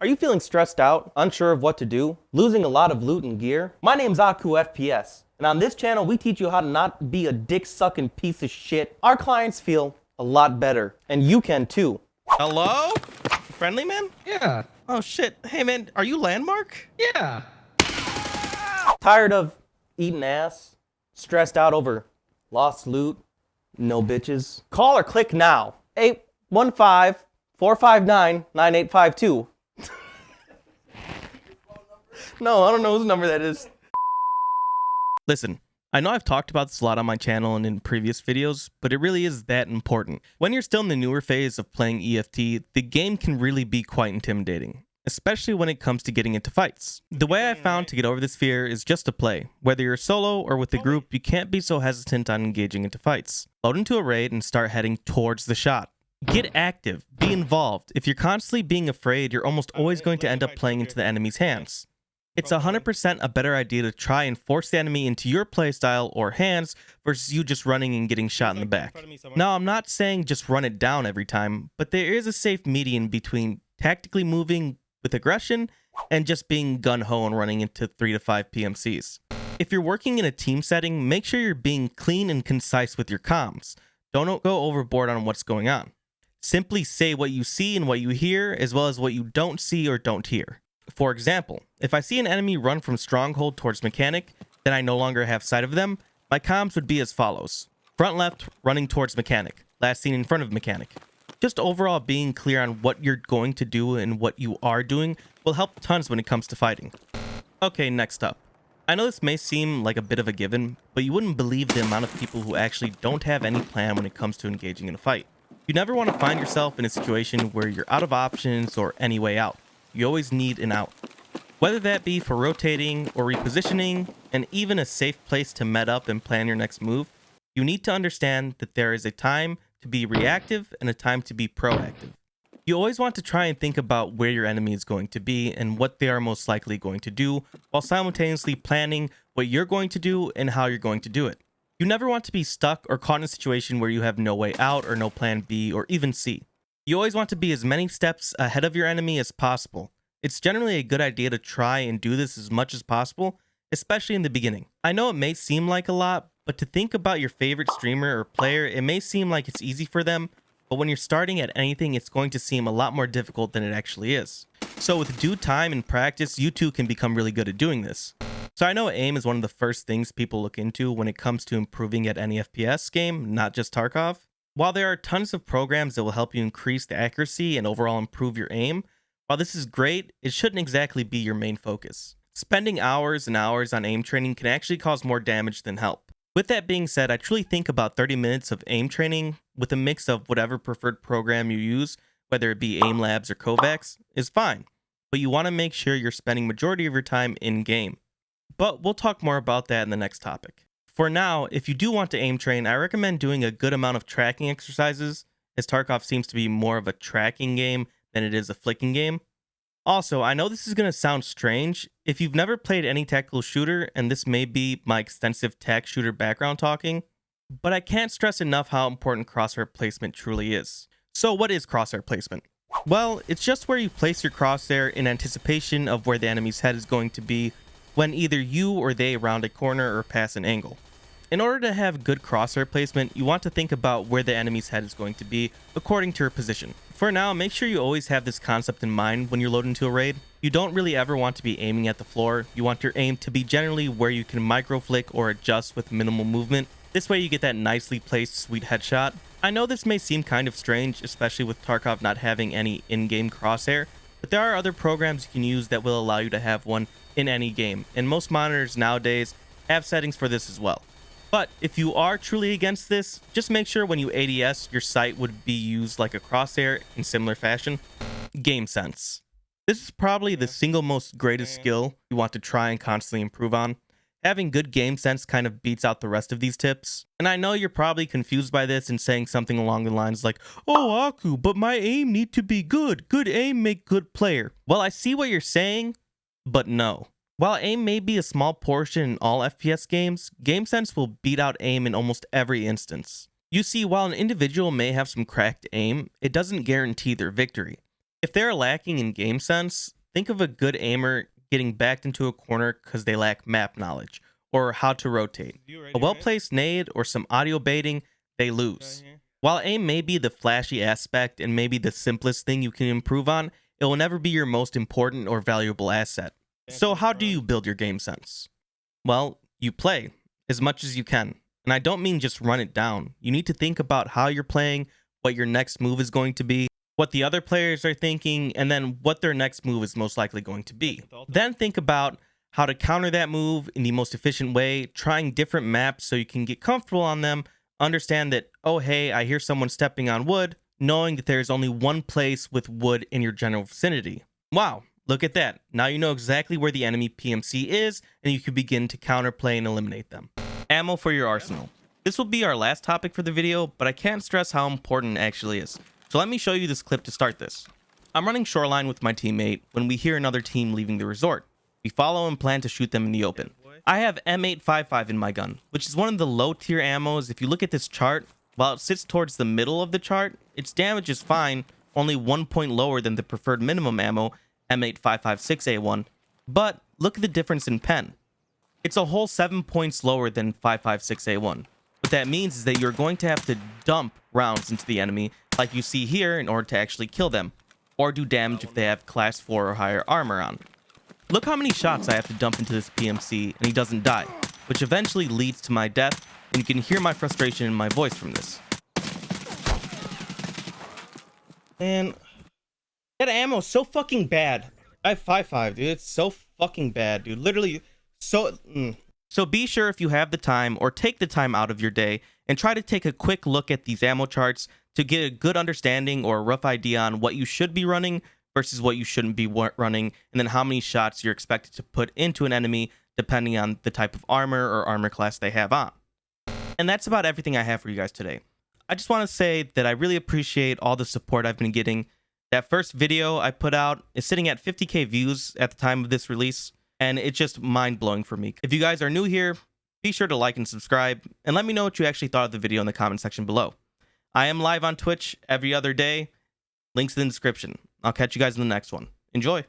Are you feeling stressed out, unsure of what to do, losing a lot of loot and gear? My name's Aku FPS, and on this channel we teach you how to not be a dick-sucking piece of shit. Our clients feel a lot better, and you can too. Hello? Friendly man? Yeah. Oh shit. Hey man, are you Landmark? Yeah. Tired of eating ass? Stressed out over lost loot? No bitches? Call or click now. 815-459-9852. No, I don't know whose number that is. Listen, I know I've talked about this a lot on my channel and in previous videos, but it really is that important. When you're still in the newer phase of playing EFT, the game can really be quite intimidating, especially when it comes to getting into fights. The way I found to get over this fear is just to play. Whether you're solo or with a group, you can't be so hesitant on engaging into fights. Load into a raid and start heading towards the shot. Get active, be involved. If you're constantly being afraid, you're almost always going to end up playing into the enemy's hands. It's 100% a better idea to try and force the enemy into your playstyle or hands versus you just running and getting shot in the back. Now, I'm not saying just run it down every time, but there is a safe median between tactically moving with aggression and just being gun-ho and running into 3 to 5 PMCs. If you're working in a team setting, make sure you're being clean and concise with your comms. Don't go overboard on what's going on. Simply say what you see and what you hear, as well as what you don't see or don't hear. For example, if I see an enemy run from Stronghold towards Mechanic, then I no longer have sight of them, my comms would be as follows. Front left, running towards Mechanic. Last seen in front of Mechanic. Just overall being clear on what you're going to do and what you are doing will help tons when it comes to fighting. Okay, next up. I know this may seem like a bit of a given, but you wouldn't believe the amount of people who actually don't have any plan when it comes to engaging in a fight. You never want to find yourself in a situation where you're out of options or any way out. You always need an out. Whether that be for rotating or repositioning, and even a safe place to med up and plan your next move, you need to understand that there is a time to be reactive and a time to be proactive. You always want to try and think about where your enemy is going to be and what they are most likely going to do, while simultaneously planning what you're going to do and how you're going to do it. You never want to be stuck or caught in a situation where you have no way out or no plan B or even C. You always want to be as many steps ahead of your enemy as possible. It's generally a good idea to try and do this as much as possible, especially in the beginning. I know it may seem like a lot, but to think about your favorite streamer or player, it may seem like it's easy for them, but when you're starting at anything, it's going to seem a lot more difficult than it actually is. So with due time and practice, you too can become really good at doing this. So I know aim is one of the first things people look into when it comes to improving at any FPS game, not just Tarkov. While there are tons of programs that will help you increase the accuracy and overall improve your aim, while this is great, it shouldn't exactly be your main focus. Spending hours and hours on aim training can actually cause more damage than help. With that being said, I truly think about 30 minutes of aim training with a mix of whatever preferred program you use, whether it be Aim Labs or Kovacs, is fine. But you want to make sure you're spending majority of your time in-game. But we'll talk more about that in the next topic. For now, if you do want to aim train, I recommend doing a good amount of tracking exercises, as Tarkov seems to be more of a tracking game than it is a flicking game. Also, I know this is going to sound strange. If you've never played any tactical shooter, and this may be my extensive tac shooter background talking, but I can't stress enough how important crosshair placement truly is. So what is crosshair placement? Well, it's just where you place your crosshair in anticipation of where the enemy's head is going to be when either you or they round a corner or pass an angle. In order to have good crosshair placement, you want to think about where the enemy's head is going to be according to your position. For now, make sure you always have this concept in mind when you load into a raid. You don't really ever want to be aiming at the floor. You want your aim to be generally where you can micro flick or adjust with minimal movement. This way you get that nicely placed sweet headshot. I know this may seem kind of strange, especially with Tarkov not having any in-game crosshair, but there are other programs you can use that will allow you to have one in any game, and most monitors nowadays have settings for this as well. But if you are truly against this, just make sure when you ADS, your sight would be used like a crosshair in similar fashion. Game sense. This is probably the single most greatest skill you want to try and constantly improve on. Having good game sense kind of beats out the rest of these tips. And I know you're probably confused by this and saying something along the lines like, "Oh, Aku, but my aim need to be good. Good aim make good player." Well, I see what you're saying, but no. While aim may be a small portion in all FPS games, game sense will beat out aim in almost every instance. You see, while an individual may have some cracked aim, it doesn't guarantee their victory. If they're lacking in game sense, think of a good aimer getting backed into a corner because they lack map knowledge or how to rotate. A well-placed nade or some audio baiting, they lose. While aim may be the flashy aspect and maybe the simplest thing you can improve on, it will never be your most important or valuable asset. So how do you build your game sense? Well, you play as much as you can. And I don't mean just run it down. You need to think about how you're playing, what your next move is going to be, what the other players are thinking, and then what their next move is most likely going to be. Then think about how to counter that move in the most efficient way, trying different maps so you can get comfortable on them, understand that, oh hey, I hear someone stepping on wood, knowing that there's only one place with wood in your general vicinity. Wow, look at that. Now you know exactly where the enemy PMC is, and you can begin to counterplay and eliminate them. Ammo for your arsenal. This will be our last topic for the video, but I can't stress how important it actually is. So let me show you this clip to start this. I'm running shoreline with my teammate when we hear another team leaving the resort. We follow and plan to shoot them in the open. I have M855 in my gun, which is one of the low tier ammos. If you look at this chart, while it sits towards the middle of the chart, its damage is fine, only 1 point lower than the preferred minimum ammo, M855-6A1. But look at the difference in pen. It's a whole 7 points lower than 556A1. What that means is that you're going to have to dump rounds into the enemy, like you see here, in order to actually kill them, or do damage if they have class 4 or higher armor on. Look how many shots I have to dump into this PMC and he doesn't die, which eventually leads to my death, and you can hear my frustration in my voice from this. Man, that ammo is so fucking bad. I have 5.5, dude. It's so fucking bad, dude. Literally, so... So be sure, if you have the time, or take the time out of your day, and try to take a quick look at these ammo charts to get a good understanding or a rough idea on what you should be running versus what you shouldn't be running, and then how many shots you're expected to put into an enemy depending on the type of armor or armor class they have on. And that's about everything I have for you guys today. I just want to say that I really appreciate all the support I've been getting. That first video I put out is sitting at 50k views at the time of this release, and it's just mind-blowing for me. If you guys are new here, be sure to like and subscribe, and let me know what you actually thought of the video in the comment section below. I am live on Twitch every other day. Links in the description. I'll catch you guys in the next one. Enjoy!